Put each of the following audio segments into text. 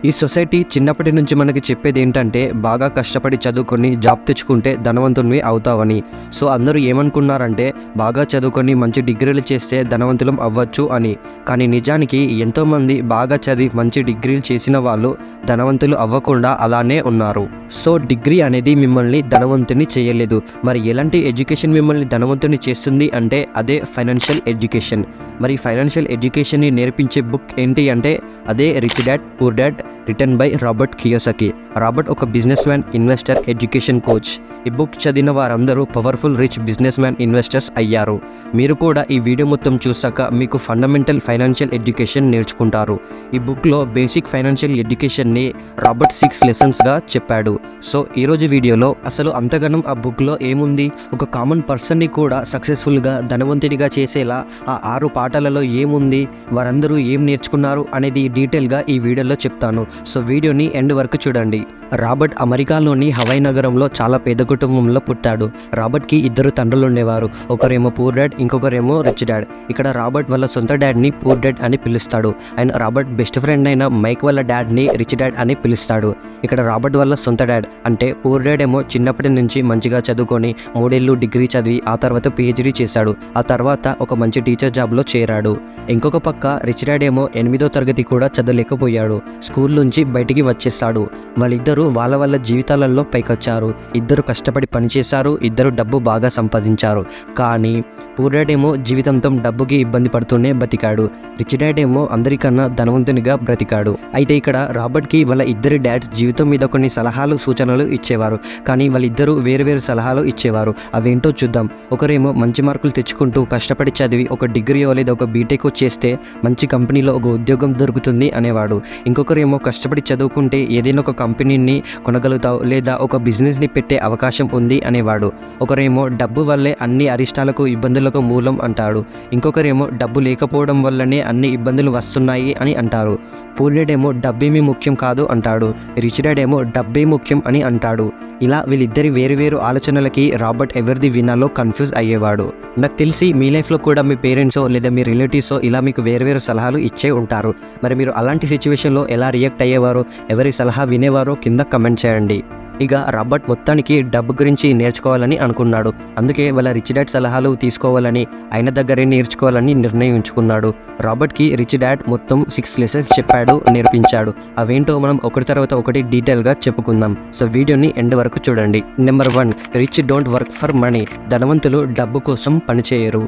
ఈ సొసైటీ చిన్నప్పటి నుంచి మనకి చెప్పేది ఏంటంటే బాగా కష్టపడి చదువుకొని జాబ్ తెచ్చుకుంటే ధనవంతునివి అవుతావని. సో అందరూ ఏమనుకున్నారంటే బాగా చదువుకొని మంచి డిగ్రీలు చేస్తే ధనవంతులం అవ్వచ్చు అని. కానీ నిజానికి ఎంతోమంది బాగా చదివి మంచి డిగ్రీలు చేసిన వాళ్ళు ధనవంతులు అవ్వకుండా అలానే ఉన్నారు. సో డిగ్రీ అనేది మిమ్మల్ని ధనవంతుని చేయలేదు. మరి ఎలాంటి ఎడ్యుకేషన్ మిమ్మల్ని ధనవంతుని చేస్తుంది అంటే అదే ఫైనాన్షియల్ ఎడ్యుకేషన్. మరి ఫైనాన్షియల్ ఎడ్యుకేషన్ని నేర్పించే బుక్ ఏంటి అంటే అదే rich dad poor dad written by Robert Kiyosaki. Robert ఒక businessman, investor, education coach. ఈ బుక్ చదివిన వారందరూ powerful rich businessman, investors అయ్యారు. మీరు కూడా ఈ వీడియో మొత్తం చూసాక మీకు ఫండమెంటల్ ఫైనాన్షియల్ ఎడ్యుకేషన్ నేర్చుకుంటారు. ఈ బుక్లో బేసిక్ ఫైనాన్షియల్ ఎడ్యుకేషన్ని రాబర్ట్ 6 లెసన్స్గా చెప్పాడు. సో ఈరోజు వీడియోలో అసలు అంతగానం ఆ బుక్లో ఏముంది, ఒక కామన్ పర్సన్ని కూడా సక్సెస్ఫుల్గా ధనవంతుడిగా చేసేలా ఆ 6 పాఠాలలో ఏముంది, వారందరూ ఏం నేర్చుకున్నారు అనేది డీటెయిల్గా ఈ వీడియోలో చెప్తాను. సో వీడియోని ఎండ్ వరకు చూడండి. రాబర్ట్ అమెరికాలోని హవాయి నగరంలో చాలా పేద కుటుంబంలో పుట్టాడు. రాబర్ట్కి 2 తండ్రులు ఉండేవారు. ఒకరేమో పూర్ డాడ్, ఇంకొకరేమో రిచ్ డాడ్. ఇక్కడ రాబర్ట్ వాళ్ళ సొంత డాడ్ని పూర్ డాడ్ అని పిలుస్తాడు. అండ్ రాబర్ట్ బెస్ట్ ఫ్రెండ్ అయిన మైక్ వాళ్ళ డాడ్ని రిచ్ డాడ్ అని పిలుస్తాడు. ఇక్కడ రాబర్ట్ వాళ్ళ సొంత డాడ్ అంటే పూర్ డాడ్ ఏమో చిన్నప్పటి నుంచి మంచిగా చదువుకొని 3 ఏళ్ళు డిగ్రీ చదివి ఆ తర్వాత PhD చేశాడు. ఆ తర్వాత ఒక మంచి టీచర్ జాబ్లో చేరాడు. ఇంకొక పక్క రిచ్ డాడ్ ఏమో 8వ తరగతి కూడా చదవలేకపోయాడు. స్కూల్ నుంచి బయటికి వచ్చేసాడు. వాళ్ళిద్దరూ వాళ్ళ జీవితాలలో పైకొచ్చారు. ఇద్దరు కష్టపడి పనిచేశారు. ఇద్దరు డబ్బు బాగా సంపాదించారు. కానీ పూర్ డాడ్ ఏమో జీవితంతో డబ్బుకి ఇబ్బంది పడుతూనే బతికాడు. రిచ్ డాడ్ ఏమో అందరికన్నా ధనవంతునిగా బ్రతికాడు. అయితే ఇక్కడ రాబర్ట్కి వాళ్ళ ఇద్దరి డాడ్స్ జీవితం మీద కొన్ని సలహాలు, సూచనలు ఇచ్చేవారు. కానీ వాళ్ళిద్దరూ వేరు సలహాలు ఇచ్చేవారు. అవేంటో చూద్దాం. ఒకరేమో మంచి మార్కులు తెచ్చుకుంటూ కష్టపడి చదివి ఒక డిగ్రీయో లేదా ఒక బీటెక్ చేస్తే మంచి కంపెనీలో ఒక ఉద్యోగం దొరుకుతుంది అనేవాడు. ఇంకొకరేమో కష్టపడి చదువుకుంటే ఏదైనా ఒక కంపెనీని కొనగలుగుతావు లేదా ఒక బిజినెస్ని పెట్టే అవకాశం ఉంది అనేవాడు. ఒకరేమో డబ్బు వల్లే అన్ని అరిష్టాలకు, ఇబ్బందులకు మూలం అంటాడు. ఇంకొకరేమో డబ్బు లేకపోవడం వల్లనే అన్ని ఇబ్బందులు వస్తున్నాయి అని అంటారు. పూర్ డాడ్ ఏమో డబ్బేమీ ముఖ్యం కాదు అంటాడు. రిచ్ డాడ్ ఏమో డబ్బే ముఖ్యం అని అంటాడు. ఇలా వీళ్ళిద్దరి వేరు ఆలోచనలకి రాబర్ట్ ఎవరిది వినాలో కన్ఫ్యూజ్ అయ్యేవాడు. నాకు తెలిసి మీ లైఫ్లో కూడా మీ పేరెంట్సో లేదా మీ రిలేటివ్సో ఇలా మీకు వేరు సలహాలు ఇచ్చే ఉంటారు. మరి మీరు అలాంటి సిచ్యువేషన్లో ఎలా రియాక్ట్ అయ్యేవారో, ఎవరి సలహా వినేవారో కింద కమెంట్ చేయండి. ఇక రాబర్ట్ మొత్తానికి డబ్బు గురించి నేర్చుకోవాలని అనుకున్నాడు. అందుకే వాళ్ళ రిచ్ డాడ్ సలహాలు తీసుకోవాలని, ఆయన దగ్గరే నేర్చుకోవాలని నిర్ణయించుకున్నాడు. రాబర్ట్కి రిచ్ డాడ్ మొత్తం 6 లెసన్స్ చెప్పాడు, నేర్పించాడు. అవేంటో మనం ఒకటి తర్వాత ఒకటి డీటెయిల్గా చెప్పుకుందాం. సో వీడియోని ఎండ్ వరకు చూడండి. Number 1, rich don't work for money. ధనవంతులు డబ్బు కోసం పనిచేయరు.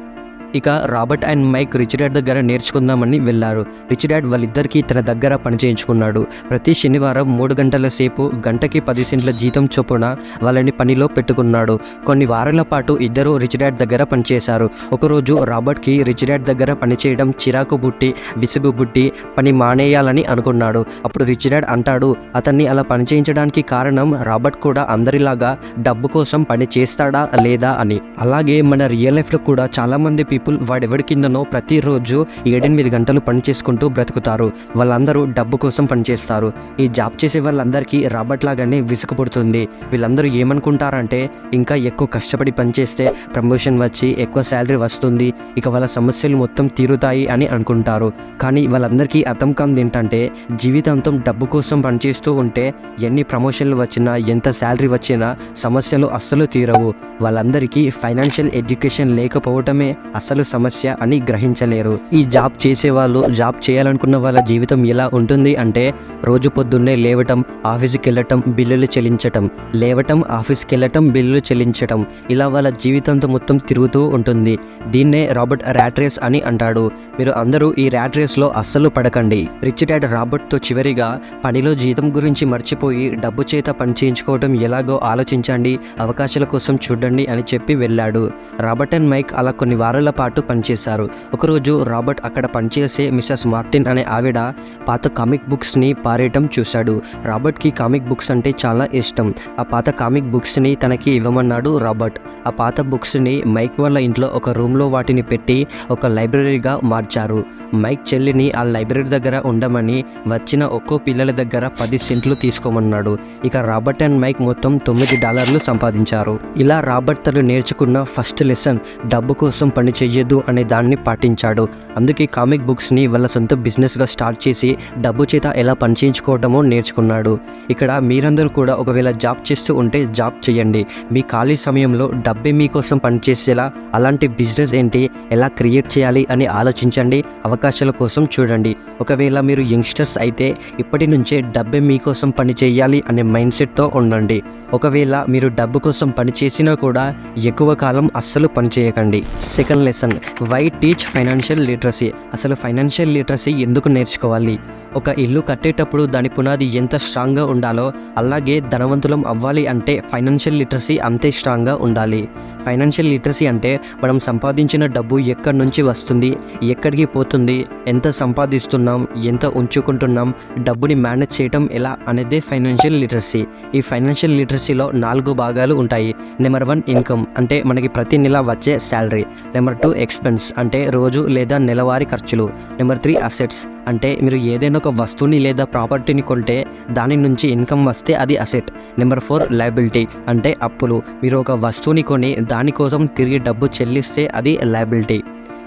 ఇక Robert and Mike rich dad దగ్గర నేర్చుకుందామని వెళ్ళారు. రిచ్ డాడ్ వాళ్ళిద్దరికీ తన దగ్గర పని చేయించుకున్నాడు. ప్రతి శనివారం 3 గంటల సేపు గంటకి 10 సెంట్ల జీతం చొప్పున వాళ్ళని పనిలో పెట్టుకున్నాడు. కొన్ని వారాల పాటు ఇద్దరు రిచ్ డాడ్ దగ్గర పనిచేశారు. ఒకరోజు రాబర్ట్కి రిచ్ డాడ్ దగ్గర పనిచేయడం చిరాకు బుట్టి, విసుగు బుట్టి పని మానేయాలని అనుకున్నాడు. అప్పుడు రిచ్ డాడ్ అంటాడు, అతన్ని అలా పని చేయించడానికి కారణం రాబర్ట్ కూడా అందరిలాగా డబ్బు కోసం పని చేస్తాడా లేదా అని. అలాగే మన రియల్ లైఫ్లో కూడా చాలామంది వాడెవడి కిందనో ప్రతిరోజు 7-8 గంటలు పని చేసుకుంటూ బ్రతుకుతారు. వాళ్ళందరూ డబ్బు కోసం పనిచేస్తారు. ఈ జాబ్ చేసే వాళ్ళందరికీ రాబర్ట్ లాగానే విసుగు పుడుతుంది. వీళ్ళందరూ ఏమనుకుంటారంటే ఇంకా ఎక్కువ కష్టపడి పనిచేస్తే ప్రమోషన్ వచ్చి ఎక్కువ శాలరీ వస్తుంది, ఇక వాళ్ళ సమస్యలు మొత్తం తీరుతాయి అని అనుకుంటారు. కానీ వాళ్ళందరికీ అర్థం కానిది ఏంటంటే జీవితాంతం డబ్బు కోసం పనిచేస్తూ ఉంటే ఎన్ని ప్రమోషన్లు వచ్చినా, ఎంత శాలరీ వచ్చినా సమస్యలు అస్సలు తీరవు. వాళ్ళందరికీ ఫైనాన్షియల్ ఎడ్యుకేషన్ లేకపోవటమే అసలు సమస్య అని గ్రహించలేరు. ఈ జాబ్ చేసేవాళ్ళు, జాబ్ చేయాలనుకున్న వాళ్ళ జీవితం ఎలా ఉంటుంది అంటే రోజు పొద్దున్నే లేవటం, ఆఫీస్కి వెళ్ళటం, బిల్లులు చెల్లించటం, లేవటం, ఆఫీస్కి వెళ్ళటం, బిల్లులు చెల్లించటం, ఇలా వాళ్ళ జీవితంతో మొత్తం తిరుగుతూ ఉంటుంది. దీన్నే రాబర్ట్ ర్యాట్ రేస్ అని అంటాడు. మీరు అందరూ ఈ ర్యాట్ రేస్లో అస్సలు పడకండి. రిచ్ డాడ్ రాబర్ట్తో చివరిగా పనిలో జీతం గురించి మర్చిపోయి డబ్బు చేత పని చేయించుకోవడం ఎలాగో ఆలోచించండి, అవకాశాల కోసం చూడండి అని చెప్పి వెళ్ళాడు. రాబర్ట్ అండ్ మైక్ అలా కొన్ని వారాల పాటు పనిచేశారు. ఒకరోజు రాబర్ట్ అక్కడ పనిచేసే మిసెస్ మార్టిన్ అనే ఆవిడ పాత కామిక్ బుక్స్ని పారేయటం చూశాడు. రాబర్ట్కి కామిక్ బుక్స్ అంటే చాలా ఇష్టం. ఆ పాత కామిక్ బుక్స్ని తనకి ఇవ్వమన్నాడు రాబర్ట్. ఆ పాత బుక్స్ని మైక్ వాళ్ళ ఇంట్లో ఒక రూమ్లో వాటిని పెట్టి ఒక లైబ్రరీగా మార్చారు. మైక్ చెల్లిని ఆ లైబ్రరీ దగ్గర ఉండమని వచ్చిన ఒక్కో పిల్లల దగ్గర 10 సెంట్లు తీసుకోమన్నాడు. ఇక రాబర్ట్ అండ్ మైక్ మొత్తం $9 సంపాదించారు. ఇలా రాబర్ట్ తను నేర్చుకున్న ఫస్ట్ లెసన్ డబ్బు కోసం పని చెయ్యొద్దు అనే దాన్ని పాటించాడు. అందుకే కామిక్ బుక్స్ని వాళ్ళ సొంత బిజినెస్గా స్టార్ట్ చేసి డబ్బు చేత ఎలా పనిచేయించుకోవటమో నేర్చుకున్నాడు. ఇక్కడ మీరందరూ కూడా ఒకవేళ జాబ్ చేస్తూ ఉంటే జాబ్ చేయండి. మీ ఖాళీ సమయంలో డబ్బే మీకోసం పనిచేసేలా అలాంటి బిజినెస్ ఏంటి, ఎలా క్రియేట్ చేయాలి అని ఆలోచించండి. అవకాశాల కోసం చూడండి. ఒకవేళ మీరు యంగ్స్టర్స్ అయితే ఇప్పటి నుంచే డబ్బే మీకోసం పని చేయాలి అనే మైండ్ సెట్తో ఉండండి. ఒకవేళ మీరు డబ్బు కోసం పని చేసినా కూడా ఎక్కువ కాలం అస్సలు పని చేయకండి. Second lesson, why teach financial literacy. అసలు ఫైనాన్షియల్ లిటరసీ ఎందుకు నేర్చుకోవాలి? ఒక ఇల్లు కట్టేటప్పుడు దాని పునాది ఎంత స్ట్రాంగ్గా ఉండాలో అలాగే ధనవంతులం అవ్వాలి అంటే ఫైనాన్షియల్ లిటరసీ అంతే స్ట్రాంగ్గా ఉండాలి. ఫైనాన్షియల్ లిటరసీ అంటే మనం సంపాదించిన డబ్బు ఎక్కడి నుంచి వస్తుంది, ఎక్కడికి పోతుంది, ఎంత సంపాదిస్తున్నాం, ఎంత ఉంచుకుంటున్నాం, డబ్బుని మేనేజ్ చేయడం ఎలా అనేదే ఫైనాన్షియల్ లిటరసీ. ఈ ఫైనాన్షియల్ లిటరసీలో 4 భాగాలు ఉంటాయి. నెంబర్ 1 ఇన్కమ్, అంటే మనకి ప్రతి నెల వచ్చే శాలరీ. నెంబర్ 2 ఎక్స్పెన్స్, అంటే రోజు లేదా నెలవారీ ఖర్చులు. నెంబర్ 3 అసెట్స్, అంటే మీరు ఏదైనా ఒక వస్తువుని లేదా ప్రాపర్టీని కొంటే దాని నుంచి ఇన్కమ్ వస్తే అది అసెట్. నెంబర్ 4 లయబిలిటీ, అంటే అప్పులు. మీరు ఒక వస్తువుని కొని దానికోసం తిరిగి డబ్బు చెల్లిస్తే అది లయబిలిటీ.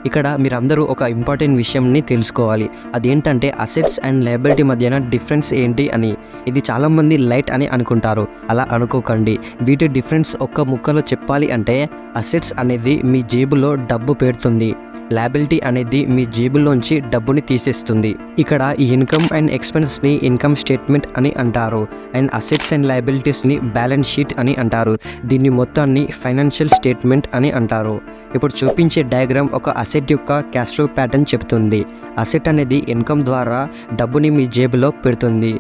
ఇక్కడ మీరందరూ ఒక ఇంపార్టెంట్ విషయంని తెలుసుకోవాలి. అదేంటంటే అసెట్స్ అండ్ లయబిలిటీ మధ్యన డిఫరెన్స్ ఏంటి అని. ఇది చాలామంది లైట్ అని అనుకుంటారు. అలా అనుకోకండి. వీటి డిఫరెన్స్ ఒక్క ముక్కలో చెప్పాలి అంటే అసెట్స్ అనేది మీ జేబులో డబ్బు పెడుతుంది, లయబిలిటీ అనేది మీ జేబులోంచి డబ్బుని తీసేస్తుంది. ఇక్కడ ఈ ఇన్కమ్ అండ్ ఎక్స్పెన్స్ని ఇన్కమ్ స్టేట్మెంట్ అని అంటారు అండ్ అసెట్స్ అండ్ లయబిలిటీస్ని బ్యాలెన్స్ షీట్ అని అంటారు. దీన్ని మొత్తాన్ని ఫైనాన్షియల్ స్టేట్మెంట్ అని అంటారు. ఇప్పుడు చూపించే డయాగ్రామ్ ఒక అసెట్ యొక్క క్యాష్ ఫ్లో ప్యాటర్న్ చెప్తుంది. అసెట్ అనేది ఇన్కమ్ ద్వారా డబ్బుని మీ జేబులో పెడుతుంది.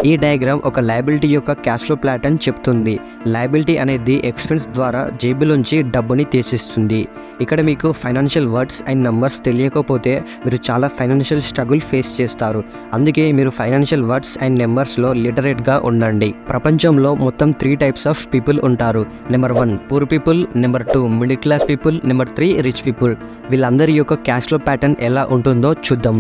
ఈ డయాగ్రామ్ ఒక లయబిలిటీ యొక్క క్యాష్ ఫ్లో ప్యాటర్న్ చెప్తుంది. లయబిలిటీ అనేది ఎక్స్పెన్స్ ద్వారా జేబులోంచి డబ్బుని తీసేస్తుంది. ఇక్కడ మీకు ఫైనాన్షియల్ వర్డ్స్ అండ్ నంబర్స్ తెలియకపోతే మీరు చాలా ఫైనాన్షియల్ స్ట్రగుల్ ఫేస్ చేస్తారు. అందుకే మీరు ఫైనాన్షియల్ వర్డ్స్ అండ్ నెంబర్స్లో లిటరేట్గా ఉండండి. ప్రపంచంలో మొత్తం 3 టైప్స్ ఆఫ్ పీపుల్ ఉంటారు. Number 1 poor people, number 2 middle class people, number 3 rich people. వీళ్ళందరి యొక్క క్యాష్ ఫ్లో ప్యాటర్న్ ఎలా ఉంటుందో చూద్దాం.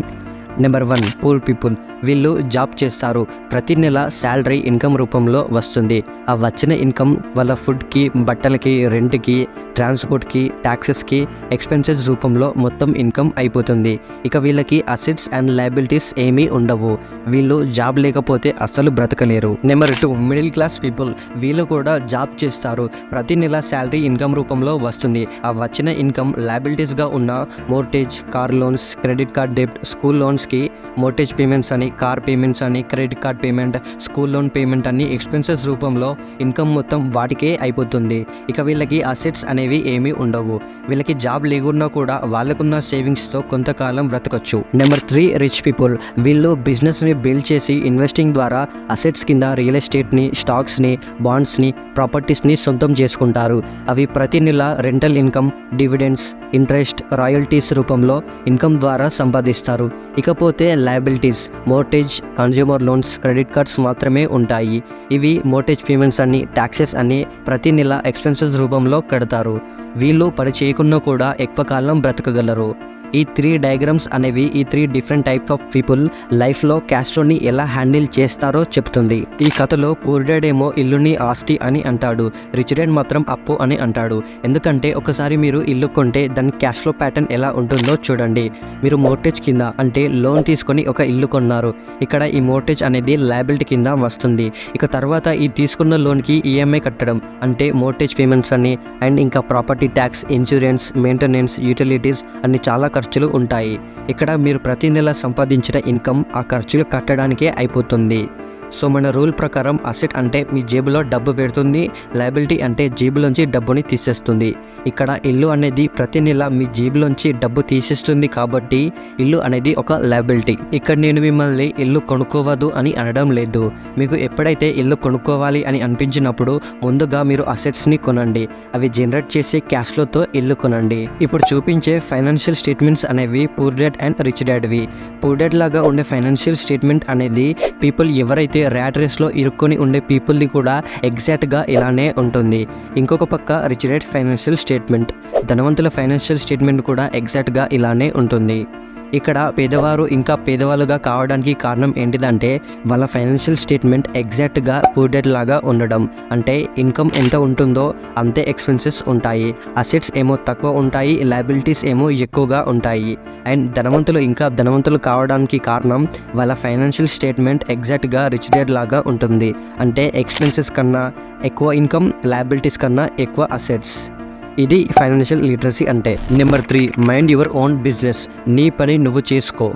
Number 1 poor people. వీళ్ళు జాబ్ చేస్తారు. ప్రతి నెల శాలరీ ఇన్కమ్ రూపంలో వస్తుంది. ఆ వచ్చిన ఇన్కమ్ వాళ్ళ ఫుడ్కి, బట్టలకి, రెంట్కి, ట్రాన్స్పోర్ట్కి, ట్యాక్సెస్కి, ఎక్స్పెన్సెస్ రూపంలో మొత్తం ఇన్కమ్ అయిపోతుంది. ఇక వీళ్ళకి అసెట్స్ అండ్ లయబిలిటీస్ ఏమీ ఉండవు. వీళ్ళు జాబ్ లేకపోతే అస్సలు బ్రతకలేరు. Number 2 middle class people. వీళ్ళు కూడా జాబ్ చేస్తారు. ప్రతి నెల శాలరీ ఇన్కమ్ రూపంలో వస్తుంది. ఆ వచ్చిన ఇన్కమ్ లయబిలిటీస్గా ఉన్న మోర్టేజ్, కార్ లోన్స్, క్రెడిట్ కార్డ్ డెబ్ట్, స్కూల్ లోన్స్కి మోర్టేజ్ పేమెంట్స్ అని, కార్ పేమెంట్స్ అని, credit card payment, school loan payment అని ఎక్స్పెన్సెస్ రూపంలో ఇన్కమ్ మొత్తం వాటికే అయిపోతుంది. ఇక వీళ్ళకి అసెట్స్ అనేవి ఏమీ ఉండవు. వీళ్ళకి జాబ్ లేకున్నా కూడా వాళ్ళకున్న సేవింగ్స్తో కొంతకాలం బ్రతకచ్చు. Number 3 rich people. వీళ్ళు బిజినెస్ని బిల్డ్ చేసి ఇన్వెస్టింగ్ ద్వారా అసెట్స్ కింద రియల్ ఎస్టేట్ని, స్టాక్స్ని, బాండ్స్ని, ప్రాపర్టీస్ని సొంతం చేసుకుంటారు. అవి ప్రతి నెల rental income, dividends, interest, royalties రూపంలో ఇన్కమ్ ద్వారా సంపాదిస్తారు. ఇకపోతే liabilities, mortgage, consumer loans, credit cards మాత్రమే ఉంటాయి. ఇవి మోర్టేజ్ పేమెంట్స్ అని, ట్యాక్సెస్ అని ప్రతి నెల ఎక్స్పెన్సెస్ రూపంలో కడతారు. వీళ్ళు పని చేయకున్నా కూడా ఎక్కువ కాలం బ్రతకగలరు. ఈ 3 డయాగ్రామ్స్ అనేవి ఈ 3 డిఫరెంట్ టైప్స్ ఆఫ్ పీపుల్ లైఫ్లో క్యాష్ ఫ్లోని ఎలా హ్యాండిల్ చేస్తారో చెప్తుంది. ఈ కథలో పూర్ డాడ్ ఏమో ఇల్లుని ఆస్తి అని అంటాడు, రిచ్ డాడ్ మాత్రం అప్పు అని అంటాడు. ఎందుకంటే ఒకసారి మీరు ఇల్లు కొంటే దాని క్యాష్ ఫ్లో ప్యాటర్న్ ఎలా ఉంటుందో చూడండి. మీరు మోర్టేజ్ కింద అంటే లోన్ తీసుకొని ఒక ఇల్లు కొన్నారు. ఇక్కడ ఈ మోర్టేజ్ అనేది లయబిలిటీ కింద వస్తుంది. ఇక తర్వాత ఈ తీసుకున్న లోన్కి ఈఎంఐ కట్టడం అంటే మోర్టేజ్ పేమెంట్స్ అని, అండ్ ఇంకా property tax, insurance, maintenance, utilities అన్ని చాలా ఖర్చులు ఉంటాయి. ఇక్కడ మీరు ప్రతి నెల సంపాదించిన ఇన్కమ్ ఆ ఖర్చులు కట్టడానికే అయిపోతుంది. సో మన రూల్ ప్రకారం అసెట్ అంటే మీ జేబులో డబ్బు పెడుతుంది, లయబిలిటీ అంటే జేబులోంచి డబ్బుని తీసేస్తుంది. ఇక్కడ ఇల్లు అనేది ప్రతి నెల మీ జేబులోంచి డబ్బు తీసేస్తుంది కాబట్టి ఇల్లు అనేది ఒక లయబిలిటీ. ఇక్కడ నేను మిమ్మల్ని ఇల్లు కొనుక్కోవద్దు అని అనడం లేదు. మీకు ఎప్పుడైతే ఇల్లు కొనుక్కోవాలి అని అనిపించినప్పుడు ముందుగా మీరు అసెట్స్ని కొనండి. అవి జనరేట్ చేసే క్యాష్ ఫ్లోతో ఇల్లు కొనండి. ఇప్పుడు చూపించే ఫైనాన్షియల్ స్టేట్మెంట్స్ అనేవి పూర్ డాడ్ అండ్ రిచ్ డాడ్వి. పూర్ డాడ్ లాగా ఉండే ఫైనాన్షియల్ స్టేట్మెంట్ అనేది పీపుల్ ఎవరైతే ర్యాట్ రేస్లో ఇరుక్కొని ఉండే పీపుల్ది కూడా ఎగ్జాక్ట్గా ఇలానే ఉంటుంది. ఇంకొక పక్క రిచ్ డాడ్ ఫైనాన్షియల్ స్టేట్మెంట్, ధనవంతుల ఫైనాన్షియల్ స్టేట్మెంట్ కూడా ఎగ్జాక్ట్గా ఇలానే ఉంటుంది. ఇక్కడ పేదవారు ఇంకా పేదవాళ్ళుగా కావడానికి కారణం ఏంటిదంటే వాళ్ళ ఫైనాన్షియల్ స్టేట్మెంట్ ఎగ్జాక్ట్గా పూర్డెడ్ లాగా ఉండడం. అంటే ఇన్కమ్ ఎంత ఉంటుందో అంతే ఎక్స్పెన్సెస్ ఉంటాయి, అసెట్స్ ఏమో తక్కువ ఉంటాయి, లయబిలిటీస్ ఏమో ఎక్కువగా ఉంటాయి. అండ్ ధనవంతులు ఇంకా ధనవంతులు కావడానికి కారణం వాళ్ళ ఫైనాన్షియల్ స్టేట్మెంట్ ఎగ్జాక్ట్గా రిచ్ డాడ్ లాగా ఉంటుంది. అంటే ఎక్స్పెన్సెస్ కన్నా ఎక్కువ ఇన్కమ్, లయబిలిటీస్ కన్నా ఎక్కువ అసెట్స్. ఇది ఫైనాన్షియల్ లిటరసీ అంటే. Number 3, mind your own business. నీ పని నువ్వు చేసుకో.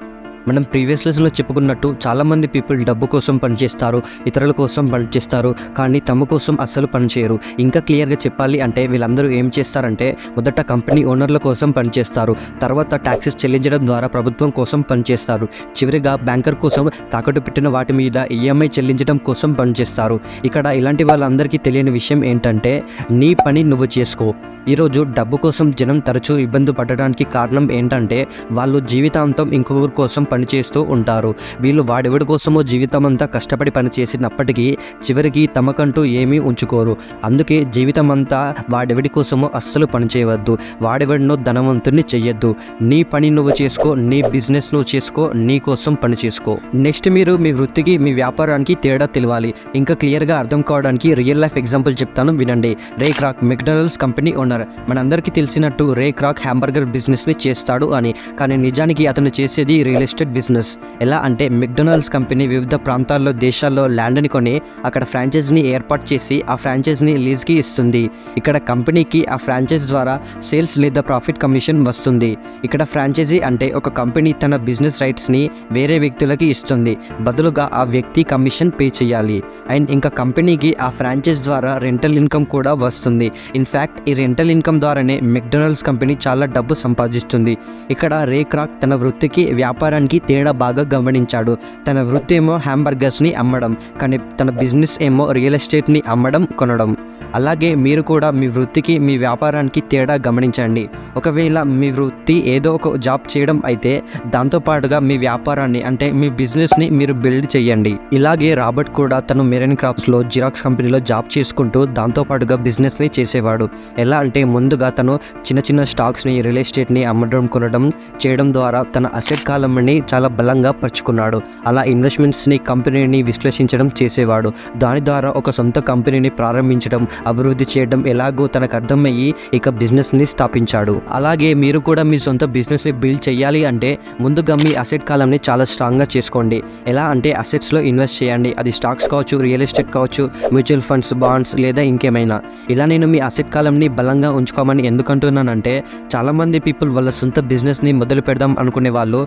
మనం ప్రీవియస్ లెసన్లో చెప్పుకున్నట్టు చాలామంది పీపుల్ డబ్బు కోసం పనిచేస్తారు, ఇతరుల కోసం పనిచేస్తారు, కానీ తమ కోసం అస్సలు పనిచేయరు. ఇంకా క్లియర్గా చెప్పాలి అంటే వీళ్ళందరూ ఏం చేస్తారంటే మొదట కంపెనీ ఓనర్ల కోసం పనిచేస్తారు, తర్వాత ట్యాక్సెస్ చెల్లించడం ద్వారా ప్రభుత్వం కోసం పనిచేస్తారు, చివరిగా బ్యాంకర్ కోసం తాకట్టు పెట్టిన వాటి మీద ఈఎంఐ చెల్లించడం కోసం పనిచేస్తారు. ఇక్కడ ఇలాంటి వాళ్ళందరికీ తెలియని విషయం ఏంటంటే నీ పని నువ్వు చేసుకో. ఈరోజు డబ్బు కోసం జనం తరచూ ఇబ్బంది పడడానికి కారణం ఏంటంటే వాళ్ళు జీవితాంతం ఇంకొకరి కోసం పనిచేస్తూ ఉంటారు. వీళ్ళు వాడెవడి కోసమో జీవితం అంతా కష్టపడి పనిచేసినప్పటికీ చివరికి తమకంటూ ఏమీ ఉంచుకోరు. అందుకే జీవితం అంతా వాడెవడి కోసమో అస్సలు పనిచేయవద్దు, వాడెవడినో ధనవంతుని చెయ్యొద్దు. నీ పని నువ్వు చేసుకో, నీ బిజినెస్ నువ్వు చేసుకో, నీ కోసం పని చేసుకో. నెక్స్ట్ మీరు మీ వృత్తికి మీ వ్యాపారానికి తేడా తెలియాలి. ఇంకా క్లియర్గా అర్థం కావడానికి రియల్ లైఫ్ ఎగ్జాంపుల్ చెప్తాను వినండి. రే క్రాక్ మెక్డొనాల్డ్స్ కంపెనీ ఓనర్. మనందరికీ తెలిసినట్టు రే క్రాక్ హ్యాంబర్గర్ బిజినెస్ని చేస్తాడు అని, కానీ నిజానికి అతను చేసేది రియల్ ఎస్టేట్ బిజినెస్. ఎలా అంటే మెక్డొనాల్డ్స్ కంపెనీ వివిధ ప్రాంతాల్లో దేశాల్లో ల్యాండ్ని కొని అక్కడ ఫ్రాంచైజీని ఏర్పాటు చేసి ఆ ఫ్రాంచైజీని లీజ్కి ఇస్తుంది. ఇక్కడ కంపెనీకి ఆ ఫ్రాంచైజ్ ద్వారా సేల్స్ లేదా ప్రాఫిట్ కమిషన్ వస్తుంది. ఇక్కడ ఫ్రాంచైజీ అంటే ఒక కంపెనీ తన బిజినెస్ రైట్స్ని వేరే వ్యక్తులకి ఇస్తుంది, బదులుగా ఆ వ్యక్తి కమిషన్ పే చేయాలి. అండ్ ఇంకా కంపెనీకి ఆ ఫ్రాంచైజ్ ద్వారా రెంటల్ ఇన్కమ్ కూడా వస్తుంది. ఇన్ఫ్యాక్ట్ ఈ రెంటల్ ఇన్కమ్ ద్వారానే మెక్డొనాల్డ్స్ కంపెనీ చాలా డబ్బు సంపాదిస్తుంది. ఇక్కడ రే క్రాక్ తన వృత్తికి వ్యాపారానికి తేడా బాగా గమనించాడు. తన వృత్తి ఏమో హ్యాంబర్గర్స్ని అమ్మడం, కానీ తన బిజినెస్ ఏమో రియల్ ఎస్టేట్ని అమ్మడం, కొనడం. అలాగే మీరు కూడా మీ వృత్తికి మీ వ్యాపారానికి తేడా గమనించండి. ఒకవేళ మీ వృత్తి ఏదో ఒక జాబ్ చేయడం అయితే దాంతోపాటుగా మీ వ్యాపారాన్ని అంటే మీ బిజినెస్ని మీరు బిల్డ్ చేయండి. ఇలాగే రాబర్ట్ కూడా తను మెరైన్ క్రాప్స్లో జిరాక్స్ కంపెనీలో జాబ్ చేసుకుంటూ దాంతోపాటుగా బిజినెస్ని చేసేవాడు. ఎలా అంటే ముందుగా తను చిన్న చిన్న స్టాక్స్ని రియల్ ఎస్టేట్ని అమ్మడం కొనడం చేయడం ద్వారా తన అసెట్ కాలంని చాలా బలంగా పరుచుకున్నాడు. అలా ఇన్వెస్ట్మెంట్స్ని కంపెనీని విశ్లేషించడం చేసేవాడు. దాని ద్వారా ఒక సొంత కంపెనీని ప్రారంభించడం, అభివృద్ధి చేయడం ఎలాగో తనకు అర్థమయ్యి ఇక బిజినెస్ని స్థాపించాడు. అలాగే మీరు కూడా మీ సొంత బిజినెస్ని బిల్డ్ చేయాలి అంటే ముందుగా మీ అసెట్ కాలంని చాలా స్ట్రాంగ్గా చేసుకోండి. ఎలా అంటే అసెట్స్లో ఇన్వెస్ట్ చేయండి. అది స్టాక్స్ కావచ్చు, రియల్ ఎస్టేట్ కావచ్చు, మ్యూచువల్ ఫండ్స్, బాండ్స్ లేదా ఇంకేమైనా. ఇలా నేను మీ అసెట్ కాలంని బలంగా ఉంచుకోమని ఎందుకంటున్నానంటే చాలామంది పీపుల్ వాళ్ళ సొంత బిజినెస్ని మొదలు పెడదాం అనుకునే వాళ్ళు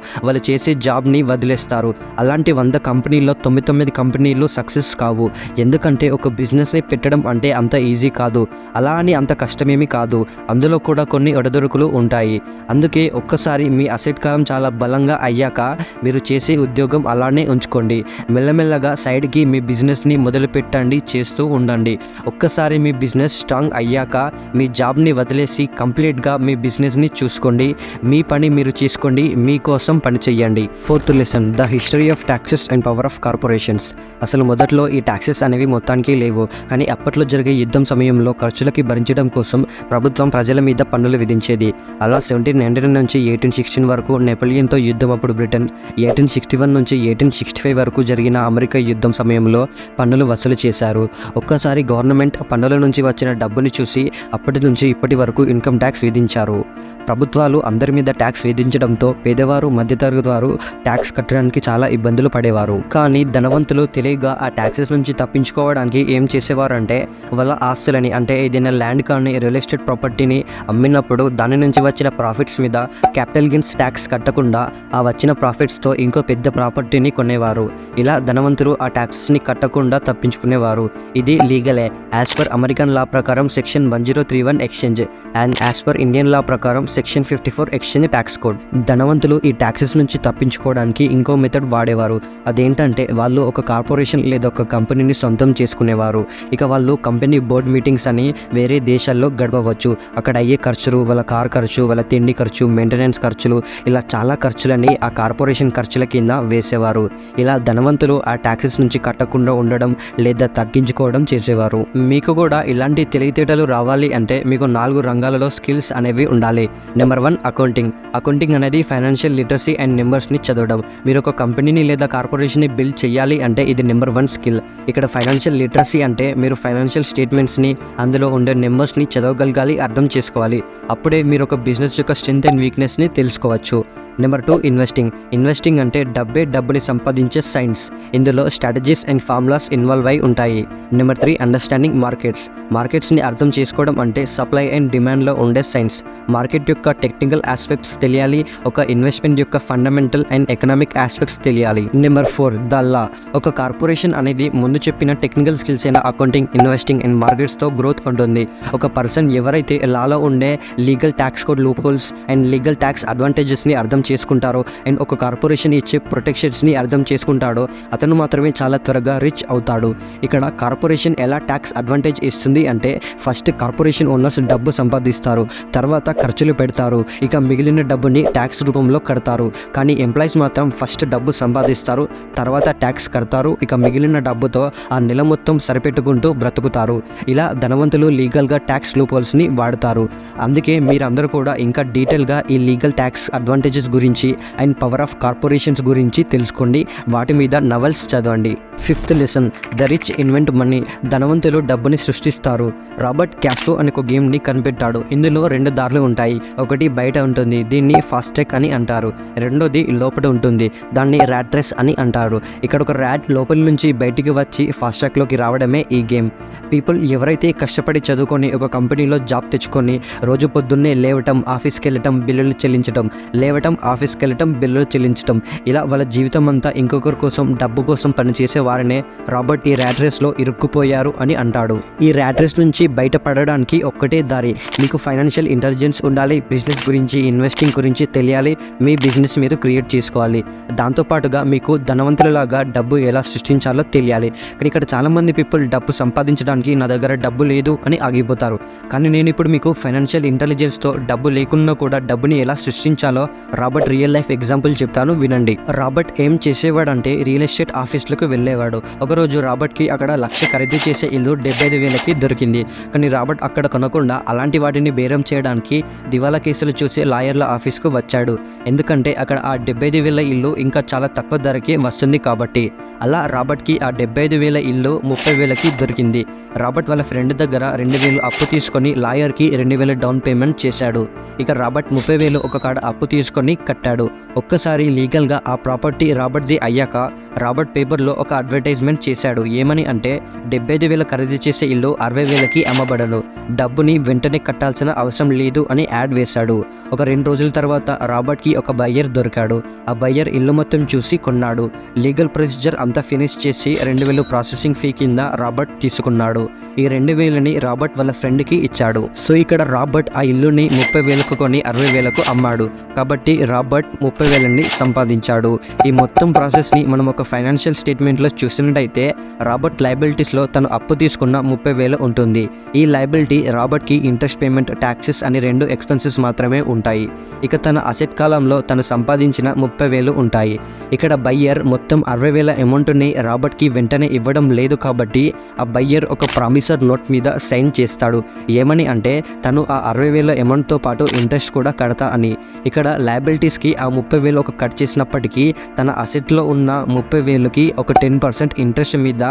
చేసే జాబ్ని వదిలేస్తారు. అలాంటి 100 కంపెనీల్లో 99 కంపెనీలు సక్సెస్ కావు. ఎందుకంటే ఒక బిజినెస్ని పెట్టడం అంటే అంత ఈజీ కాదు, అలా అని అంత కష్టమేమీ కాదు. అందులో కూడా కొన్ని ఒడదొడుకులు ఉంటాయి. అందుకే ఒక్కసారి మీ అసెట్ కాలం చాలా బలంగా అయ్యాక మీరు చేసే ఉద్యోగం అలానే ఉంచుకోండి. మెల్లమెల్లగా సైడ్కి మీ బిజినెస్ని మొదలు పెట్టండి, చేస్తూ ఉండండి. ఒక్కసారి మీ బిజినెస్ స్ట్రాంగ్ అయ్యాక మీ జాబ్ని వదిలేసి కంప్లీట్గా మీ బిజినెస్ని చూసుకోండి. మీ పని మీరు చేసుకోండి, మీకోసం పని చేయండి. 4th lesson, the history of taxes and power of corporations. అసలు మొదట్లో ఈ ట్యాక్సెస్ అనేవి మొత్తానికి లేవు, కానీ అప్పట్లో జరిగే యుద్ధం సమయంలో ఖర్చులకి భరించడం కోసం ప్రభుత్వం ప్రజల మీద పన్నులు విధించేది. అలా 1799 నుంచి 1816 వరకు నెపోలియన్తో యుద్ధం అప్పుడు బ్రిటన్, 1861 నుంచి 1865 వరకు జరిగిన అమెరికా యుద్ధం సమయంలో పన్నులు వసూలు చేశారు. ఒక్కసారి గవర్నమెంట్ పన్నుల నుంచి వచ్చిన డబ్బుని చూసి అప్పటి నుంచి ఇప్పటి వరకు ఇన్కమ్ ట్యాక్స్ విధించారు. ప్రభుత్వాలు అందరి మీద ట్యాక్స్ విధించడంతో పేదవారు, మధ్యతరగతి వారు ట్యాక్స్ కట్టడానికి చాలా ఇబ్బందులు పడేవారు. కానీ ధనవంతులు తెలివిగా ఆ ట్యాక్సెస్ నుంచి తప్పించుకోవడానికి ఏం చేసేవారంటే వాళ్ళ ఆస్తులని అంటే ఏదైనా ల్యాండ్ కానీ రియల్ ఎస్టేట్ ప్రాపర్టీని అమ్మినప్పుడు దాని నుంచి వచ్చిన ప్రాఫిట్స్ మీద క్యాపిటల్ గెయిన్స్ ట్యాక్స్ కట్టకుండా ఆ వచ్చిన ప్రాఫిట్స్తో ఇంకో పెద్ద ప్రాపర్టీని కొనేవారు. ఇలా ధనవంతులు ఆ ట్యాక్సెస్ని కట్టకుండా తప్పించుకునేవారు. ఇది లీగలే. యాజ్ పర్ అమెరికన్ లా ప్రకారం section 1031 exchange and as per Indian లా ప్రకారం సెక్షన్ 54 ఎక్స్చేంజ్ ట్యాక్స్ కోడ్. ధనవంతులు ఈ ట్యాక్సెస్ నుంచి తప్పించుకోవడానికి ఇంకో మెథడ్ వాడేవారు. అదేంటంటే వాళ్ళు ఒక కార్పొరేషన్ లేదా ఒక కంపెనీని సొంతం చేసుకునేవారు. ఇక వాళ్ళు కంపెనీ బోర్డ్ మీటింగ్స్ అని వేరే దేశాల్లో గడపవచ్చు. అక్కడ అయ్యే ఖర్చులు, వాళ్ళ కార్ ఖర్చు, వాళ్ళ తిండి ఖర్చు, మెయింటెనెన్స్ ఖర్చులు, ఇలా చాలా ఖర్చులని ఆ కార్పొరేషన్ ఖర్చుల కింద వేసేవారు. ఇలా ధనవంతులు ఆ ట్యాక్సెస్ నుంచి కట్టకుండా ఉండడం లేదా తగ్గించుకోవడం చేసేవారు. మీకు కూడా ఇలాంటి తెలివితేటలు రావాలి అంటే మీకు 4 రంగాలలో స్కిల్స్ అనేవి ఉండాలి. Number 1 accounting. అకౌంటింగ్ అనేది ఫైనాన్షియల్ లిటరసీ అండ్ నెంబర్స్ని చదవడం. మీరు ఒక కంపెనీని లేదా కార్పొరేషన్ని బిల్డ్ చేయాలి అంటే ఇది నెంబర్ 1 స్కిల్. ఇక్కడ ఫైనాన్షియల్ లిటరసీ అంటే మీరు ఫైనాన్షియల్ స్టేట్మెంట్స్ని, అందులో ఉండే నెంబర్స్ని చదవగలగాలి, అర్థం చేసుకోవాలి. అప్పుడే మీరు ఒక బిజినెస్ యొక్క స్ట్రెంత్ అండ్ వీక్నెస్ని తెలుసుకోవచ్చు. Number 2 investing. ఇన్వెస్టింగ్ అంటే డబ్బుని సంపాదించే సైన్స్. ఇందులో స్ట్రాటజీస్ అండ్ ఫార్ములాస్ ఇన్వాల్వ్ అయి ఉంటాయి. Number 3 understanding markets. మార్కెట్స్ని అర్థం చేసుకోవడం అంటే సప్లై అండ్ డిమాండ్లో ఉండే సైన్స్. మార్కెట్ యొక్క టెక్నికల్ ఆస్పెక్ట్స్ తెలియాలి, ఒక ఇన్వెస్ట్మెంట్ యొక్క ఫండమెంటల్ అండ్ ఎకనామిక్ ఆస్పెక్ట్స్ తెలియాలి. Number 4 the law. ఒక కార్పొరేషన్ అనేది ముందు చెప్పిన టెక్నికల్ స్కిల్స్ అయిన అకౌంటింగ్, ఇన్వెస్టింగ్ అండ్ మార్కెట్స్తో గ్రోత్ ఉంటుంది. ఒక పర్సన్ ఎవరైతే లాలో ఉండే legal tax code loopholes and legal tax అడ్వాంటేజెస్ని అర్థం చేసుకుంటారో అండ్ ఒక కార్పొరేషన్ ఇచ్చే ప్రొటెక్షన్స్ని అర్థం చేసుకుంటాడో అతను మాత్రమే చాలా త్వరగా రిచ్ అవుతాడు. ఇక్కడ కార్పొరేషన్ ఎలా ట్యాక్స్ అడ్వాంటేజ్ ఇస్తుంది అంటే ఫస్ట్ కార్పొరేషన్ ఓనర్స్ డబ్బు సంపాదిస్తారు, తర్వాత ఖర్చులు పెడతారు, ఇక మిగిలిన డబ్బుని ట్యాక్స్ రూపంలో కడతారు. కానీ ఎంప్లాయీస్ మాత్రం ఫస్ట్ డబ్బు సంపాదిస్తారు, తర్వాత ట్యాక్స్ కడతారు, ఇక మిగిలిన డబ్బుతో ఆ నెల మొత్తం సరిపెట్టుకుంటూ బ్రతుకుతారు. ఇలా ధనవంతులు లీగల్గా ట్యాక్స్ లూప్హోల్స్ని వాడతారు. అందుకే మీరందరూ కూడా ఇంకా డీటెయిల్గా ఈ లీగల్ ట్యాక్స్ అడ్వాంటేజెస్ గురించి అండ్ పవర్ ఆఫ్ కార్పొరేషన్స్ గురించి తెలుసుకోండి. వాటి మీద నవల్స్ చదవండి. 5th lesson the rich invent money. ధనవంతులు డబ్బుని సృష్టిస్తారు. రాబర్ట్ క్యాప్సో అనే ఒక గేమ్ని కనిపెట్టాడు. ఇందులో 2 దారులు ఉంటాయి. ఒకటి బయట ఉంటుంది, దీన్ని ఫాస్ట్ ట్రాక్ అని అంటారు. రెండోది లోపల ఉంటుంది, దాన్ని ర్యాట్ రేస్ అని అంటారు. ఇక్కడ ఒక ర్యాట్ లోపల నుంచి బయటికి వచ్చి ఫాస్ట్ ట్రాక్లోకి రావడమే ఈ గేమ్. పీపుల్ ఎవరైతే కష్టపడి చదువుకొని ఒక కంపెనీలో జాబ్ తెచ్చుకొని రోజు పొద్దున్నే లేవటం, ఆఫీస్కి వెళ్ళటం, బిల్లులు చెల్లించడం, లేవటం, ఆఫీస్కి వెళ్ళటం, బిల్లులు చెల్లించడం, ఇలా వాళ్ళ జీవితం అంతా ఇంకొకరి కోసం డబ్బు కోసం పనిచేసే వారినే రాబర్ట్ ఈ ర్యాట్ రేస్లో ఇరుక్కుపోయారు అని అంటాడు. ఈ ర్యాట్ రేస్ నుంచి బయటపడడానికి ఒక్కటే దారి. మీకు ఫైనాన్షియల్ ఇంటెలిజెన్స్ ఉండాలి, బిజినెస్ గురించి, ఇన్వెస్టింగ్ గురించి తెలియాలి, మీ బిజినెస్ మీరు క్రియేట్ చేసుకోవాలి. దాంతోపాటుగా మీకు ధనవంతులలాగా డబ్బు ఎలా సృష్టించాలో తెలియాలి. కానీ ఇక్కడ చాలామంది పీపుల్ డబ్బు సంపాదించడానికి నా దగ్గర డబ్బు లేదు అని ఆగిపోతారు. కానీ నేను ఇప్పుడు మీకు ఫైనాన్షియల్ ఇంటెలిజెన్స్తో డబ్బు లేకున్నా కూడా డబ్బుని ఎలా సృష్టించాలో రాబర్ట్ రియల్ లైఫ్ ఎగ్జాంపుల్ చెప్తాను, వినండి. రాబర్ట్ ఏం చేసేవాడంటే రియల్ ఎస్టేట్ ఆఫీస్లకు వెళ్ళేవాడు. ఒకరోజు రాబర్ట్కి అక్కడ 1,00,000 ఖరీదు చేసే ఇల్లు 75,000కి దొరికింది. కానీ రాబర్ట్ అక్కడ కొనకుండా అలాంటి వాటిని బేరం చేయడానికి దివాలా కేసులు చూసే లాయర్ల ఆఫీస్కు వచ్చాడు. ఎందుకంటే అక్కడ ఆ 75,000 ఇల్లు ఇంకా చాలా తక్కువ ధరకే వస్తుంది కాబట్టి. అలా రాబర్ట్కి ఆ 75,000 ఇల్లు 30,000కి దొరికింది. రాబర్ట్ వాళ్ళ ఫ్రెండ్ దగ్గర 2,000 అప్పు తీసుకొని లాయర్కి 2,000 డౌన్ పేమెంట్ చేశాడు. ఇక రాబర్ట్ 30,000 ఒక కాడ అప్పు తీసుకొని కట్టాడు. ఒక్కసారి లీగల్గా ఆ ప్రాపర్టీ రాబర్ట్ది అయ్యాక రాబర్ట్ పేపర్లో ఒక అడ్వర్టైజ్మెంట్ చేశాడు. ఏమని అంటే 75,000 ఖరీదు చేసే ఇల్లు 60,000కి అమ్మబడను, డబ్బుని వెంటనే కట్టాల్సిన అవసరం లేదు అని యాడ్ వేశాడు. ఒక 2 రోజుల తర్వాత రాబర్ట్కి ఒక బయ్యర్ దొరికాడు. ఆ బయ్యర్ ఇల్లు మొత్తం చూసి కొన్నాడు. లీగల్ ప్రొసీజర్ అంతా ఫినిష్ చేసి 2,000 ప్రాసెసింగ్ ఫీ కింద రాబర్ట్ తీసుకున్నాడు. ఈ 2,000ని రాబర్ట్ వాళ్ళ ఫ్రెండ్కి ఇచ్చాడు. సో ఇక్కడ రాబర్ట్ ఆ ఇల్లుని 30,000కు కొని 60,000కు అమ్మాడు. కాబట్టి రాబర్ట్ 30,000ని సంపాదించాడు. ఈ మొత్తం ప్రాసెస్ని మనం ఒక ఫైనాన్షియల్ స్టేట్మెంట్లో చూసినట్టయితే రాబర్ట్ లయబిలిటీస్లో తను అప్పు తీసుకున్న 30,000 ఉంటుంది. ఈ లయబిలిటీ రాబర్ట్కి ఇంట్రెస్ట్ పేమెంట్, ట్యాక్సెస్ అని 2 ఎక్స్పెన్సెస్ మాత్రమే ఉంటాయి. ఇక తన అసెట్ కాలంలో తను సంపాదించిన 30,000 ఉంటాయి. ఇక్కడ బయ్యర్ మొత్తం 60,000 అమౌంట్ని రాబర్ట్కి వెంటనే ఇవ్వడం లేదు కాబట్టి ఆ బయ్యర్ ఒక ప్రామిసర్ నోట్ మీద సైన్ చేస్తాడు. ఏమని అంటే తను ఆ 60,000 అమౌంట్తో పాటు ఇంట్రెస్ట్ కూడా కడతా అని. ఇక్కడ లయబిలిటీస్కి ఆ 30,000 ఒక కట్ చేసినప్పటికీ తన అసెట్లో ఉన్న 30,000కి ఒక 10% ఇంట్రెస్ట్ మీద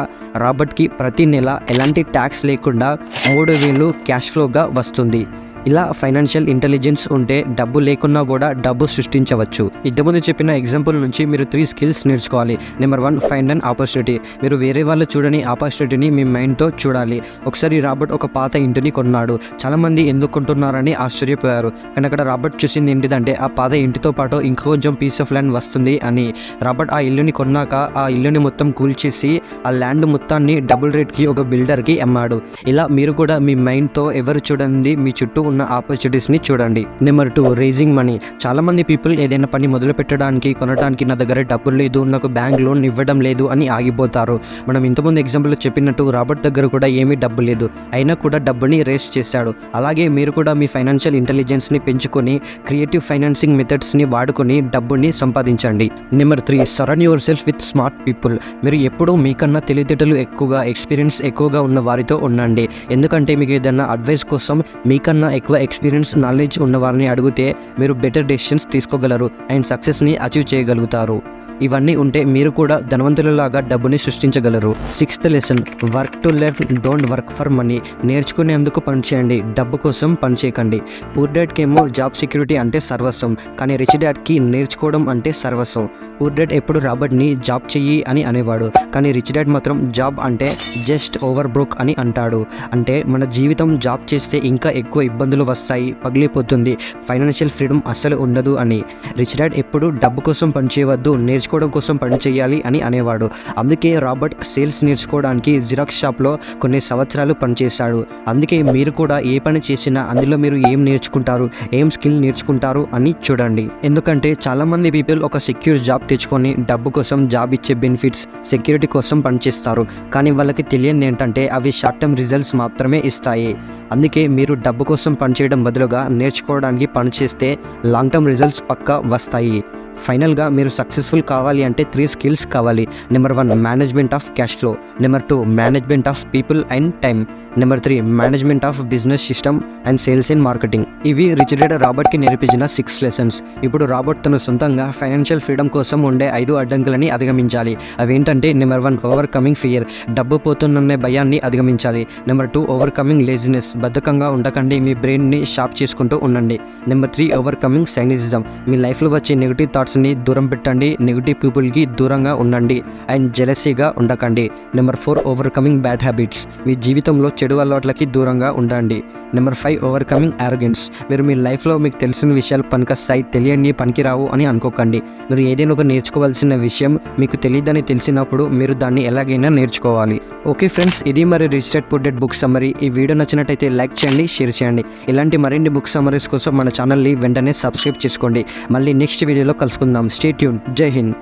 రాబర్ట్కి ప్రతి నెల ఎలాంటి ట్యాక్స్ లేకుండా 3,000 క్యాష్ ఫ్లోగా వస్తుంది. ఇలా ఫైనాన్షియల్ ఇంటెలిజెన్స్ ఉంటే డబ్బు లేకున్నా కూడా డబ్బు సృష్టించవచ్చు. ఇంతకుముందు చెప్పిన ఎగ్జాంపుల్ నుంచి మీరు 3 స్కిల్స్ నేర్చుకోవాలి. Number 1 find an opportunity. మీరు వేరే వాళ్ళు చూడని ఆపర్చునిటీని మీ మైండ్తో చూడాలి. ఒకసారి రాబర్ట్ ఒక పాత ఇంటిని కొన్నాడు. చాలామంది ఎందుకు కొంటున్నారని ఆశ్చర్యపోయారు. కానీ అక్కడ రాబర్ట్ చూసింది ఏంటిదంటే ఆ పాత ఇంటితో పాటు ఇంకొంచెం పీస్ ఆఫ్ ల్యాండ్ వస్తుంది అని. రాబర్ట్ ఆ ఇల్లుని కొన్నాక ఆ ఇల్లుని మొత్తం కూల్చేసి ఆ ల్యాండ్ మొత్తాన్ని డబుల్ రేట్కి ఒక బిల్డర్కి అమ్మాడు. ఇలా మీరు కూడా మీ మైండ్తో ఎవరు చూడండి మీ చుట్టూ ఉన్న ఆపర్చునిటీస్ని చూడండి. Number 2, raising money. చాలామంది పీపుల్ ఏదైనా పని మొదలు పెట్టడానికి, కొనడానికి నా దగ్గర డబ్బులు లేదు, నాకు బ్యాంక్ లోన్ ఇవ్వడం లేదు అని ఆగిపోతారు. మనం ఇంతకుముందు ఎగ్జాంపుల్లో చెప్పినట్టు రాబర్ట్ దగ్గర కూడా ఏమీ డబ్బు లేదు, అయినా కూడా డబ్బుని రేస్ చేశాడు. అలాగే మీరు కూడా మీ ఫైనాన్షియల్ ఇంటెలిజెన్స్ని పెంచుకొని క్రియేటివ్ ఫైనాన్సింగ్ మెథడ్స్ని వాడుకొని డబ్బుని సంపాదించండి. Number 3, surround yourself with smart people. మీరు ఎప్పుడూ మీకన్నా తెలివితేటలు ఎక్కువగా, ఎక్స్పీరియన్స్ ఎక్కువగా ఉన్న వారితో ఉండండి. ఎందుకంటే మీకు ఏదైనా అడ్వైస్ కోసం మీకన్నా ఎక్కువ ఎక్స్పీరియన్స్, నాలెడ్జ్ ఉన్న వారిని అడిగితే మీరు బెటర్ డెసిషన్స్ తీసుకోగలరు అండ్ సక్సెస్ని అచీవ్ చేయగలుగుతారు. ఇవన్నీ ఉంటే మీరు కూడా ధనవంతులలాగా డబ్బుని సృష్టించగలరు. 6th lesson, work to learn, don't work for money. నేర్చుకునేందుకు పనిచేయండి, డబ్బు కోసం పనిచేయకండి. పూర్ డాడ్కి ఏమో జాబ్ సెక్యూరిటీ అంటే సర్వస్వం, కానీ రిచ్ డాడ్కి నేర్చుకోవడం అంటే సర్వస్వం. పూర్ డాడ్ ఎప్పుడు రాబర్ట్ని జాబ్ చెయ్యి అని అనేవాడు, కానీ రిచ్ డాడ్ మాత్రం జాబ్ అంటే జస్ట్ ఓవర్ బ్రోక్ అని అంటాడు. అంటే మన జీవితం జాబ్ చేస్తే ఇంకా ఎక్కువ ఇబ్బందులు వస్తాయి, పగిలిపోతుంది, ఫైనాన్షియల్ ఫ్రీడమ్ అస్సలు ఉండదు అని. రిచ్ డాడ్ ఎప్పుడు డబ్బు కోసం పనిచేయవద్దు, నేర్చుకోవడం కోసం పని చేయాలి అని అనేవాడు. అందుకే రాబర్ట్ సేల్స్ నేర్చుకోవడానికి జిరాక్స్ షాప్లో కొన్ని సంవత్సరాలు పనిచేశాడు. అందుకే మీరు కూడా ఏ పని చేసినా అందులో మీరు ఏం నేర్చుకుంటారు, ఏం స్కిల్ నేర్చుకుంటారు అని చూడండి. ఎందుకంటే చాలామంది పీపుల్ ఒక సెక్యూర్ జాబ్ తెచ్చుకొని డబ్బు కోసం, జాబ్ ఇచ్చే బెనిఫిట్స్, సెక్యూరిటీ కోసం పనిచేస్తారు. కానీ వాళ్ళకి తెలియని ఏంటంటే అవి షార్ట్ టర్మ్ రిజల్ట్స్ మాత్రమే ఇస్తాయి. అందుకే మీరు డబ్బు కోసం పనిచేయడం బదులుగా నేర్చుకోవడానికి పనిచేస్తే లాంగ్ టర్మ్ రిజల్ట్స్ పక్కా వస్తాయి. ఫైనల్గా మీరు సక్సెస్ఫుల్ కావాలి అంటే 3 స్కిల్స్ కావాలి. Number 1, management of cash flow. Number 2, management of people and time. Number 3, management of business system and sales and marketing. ఇవి రిచ్ డాడ్ రాబర్ట్కి నేర్పించిన 6 లెసన్స్. ఇప్పుడు రాబర్ట్ తన సొంతంగా ఫైనాన్షియల్ ఫ్రీడమ్ కోసం ఉండే 5 అడ్డంకులని అధిగమించాలి. అవేంటంటే నెంబర్ 1, ఓవర్కమింగ్ ఫియర్, డబ్బు పోతున్న భయాన్ని అధిగమించాలి. నెంబర్ 2, ఓవర్కమింగ్ లేజినెస్, బద్ధకంగా ఉండకండి, మీ బ్రెయిన్ని షార్ప్ చేసుకుంటూ ఉండండి. నెంబర్ 3, ఓవర్కమింగ్ సైనిసిజం, మీ లైఫ్లో వచ్చే నెగిటివ్ థాట్స్ని దూరం పెట్టండి, నెగిటివ్ పీపుల్కి దూరంగా ఉండండి అండ్ జెలసీగా ఉండకండి. నెంబర్ 4, ఓవర్కమింగ్ బ్యాడ్ హ్యాబిట్స్, మీ జీవితంలో చెడు అలవాట్లకి దూరంగా ఉండండి. నెంబర్ 5, ఓవర్కమింగ్ యారోగెన్స్, మీరు మీ లైఫ్లో మీకు తెలిసిన విషయాలు పనికొస్తాయి, తెలియని పనికిరావు అని అనుకోకండి. మీరు ఏదైనా ఒక నేర్చుకోవాల్సిన విషయం మీకు తెలియదని తెలిసినప్పుడు మీరు దాన్ని ఎలాగైనా నేర్చుకోవాలి. ఓకే ఫ్రెండ్స్, ఇది మరి rich dad poor dad book summary. ఈ వీడియో నచ్చినట్టయితే లైక్ చేయండి, షేర్ చేయండి. ఇలాంటి మరిన్ని బుక్ సమ్మరీస్ కోసం మన ఛానల్ని వెంటనే సబ్స్క్రైబ్ చేసుకోండి. మళ్ళీ నెక్స్ట్ వీడియోలో కలుసుకుందాం. Stay tune. జై హింద్.